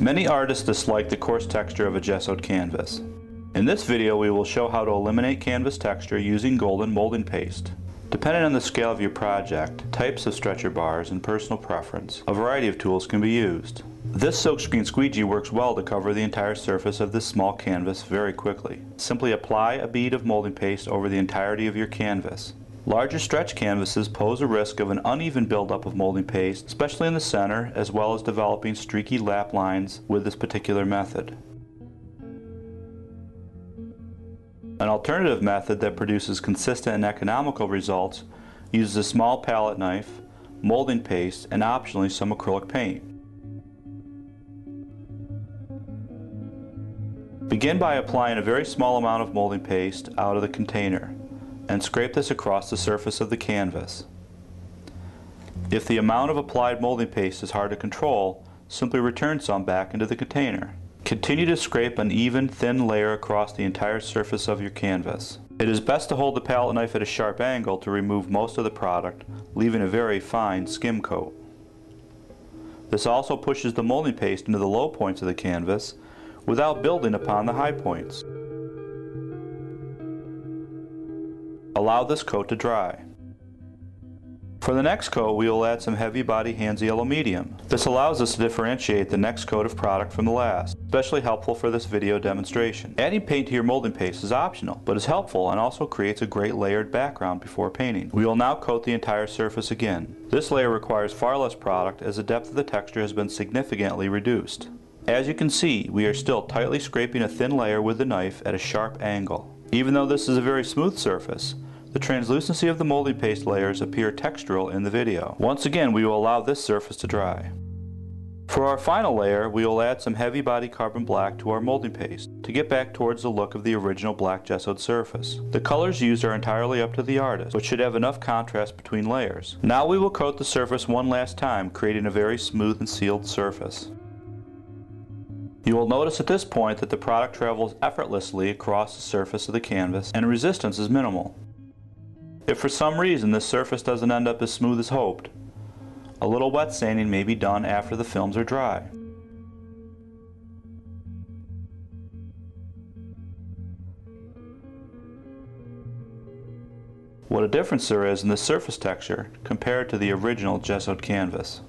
Many artists dislike the coarse texture of a gessoed canvas. In this video we will show how to eliminate canvas texture using golden molding paste. Depending on the scale of your project, types of stretcher bars, and personal preference, a variety of tools can be used. This silkscreen squeegee works well to cover the entire surface of this small canvas very quickly. Simply apply a bead of molding paste over the entirety of your canvas. Larger stretch canvases pose a risk of an uneven buildup of molding paste, especially in the center, as well as developing streaky lap lines with this particular method. An alternative method that produces consistent and economical results uses a small palette knife, molding paste, and optionally some acrylic paint. Begin by applying a very small amount of molding paste out of the container and scrape this across the surface of the canvas. If the amount of applied molding paste is hard to control, simply return some back into the container. Continue to scrape an even, thin layer across the entire surface of your canvas. It is best to hold the palette knife at a sharp angle to remove most of the product, leaving a very fine skim coat. This also pushes the molding paste into the low points of the canvas without building upon the high points. Allow this coat to dry. For the next coat, we will add some heavy body Hands Yellow Medium. This allows us to differentiate the next coat of product from the last, especially helpful for this video demonstration. Adding paint to your molding paste is optional, but is helpful and also creates a great layered background before painting. We will now coat the entire surface again. This layer requires far less product as the depth of the texture has been significantly reduced. As you can see, we are still tightly scraping a thin layer with the knife at a sharp angle. Even though this is a very smooth surface, the translucency of the molding paste layers appear textural in the video. Once again, we will allow this surface to dry. For our final layer, we will add some heavy body carbon black to our molding paste to get back towards the look of the original black gessoed surface. The colors used are entirely up to the artist, but should have enough contrast between layers. Now we will coat the surface one last time, creating a very smooth and sealed surface. You will notice at this point that the product travels effortlessly across the surface of the canvas and resistance is minimal. If for some reason this surface doesn't end up as smooth as hoped, a little wet sanding may be done after the films are dry. What a difference there is in the surface texture compared to the original gessoed canvas.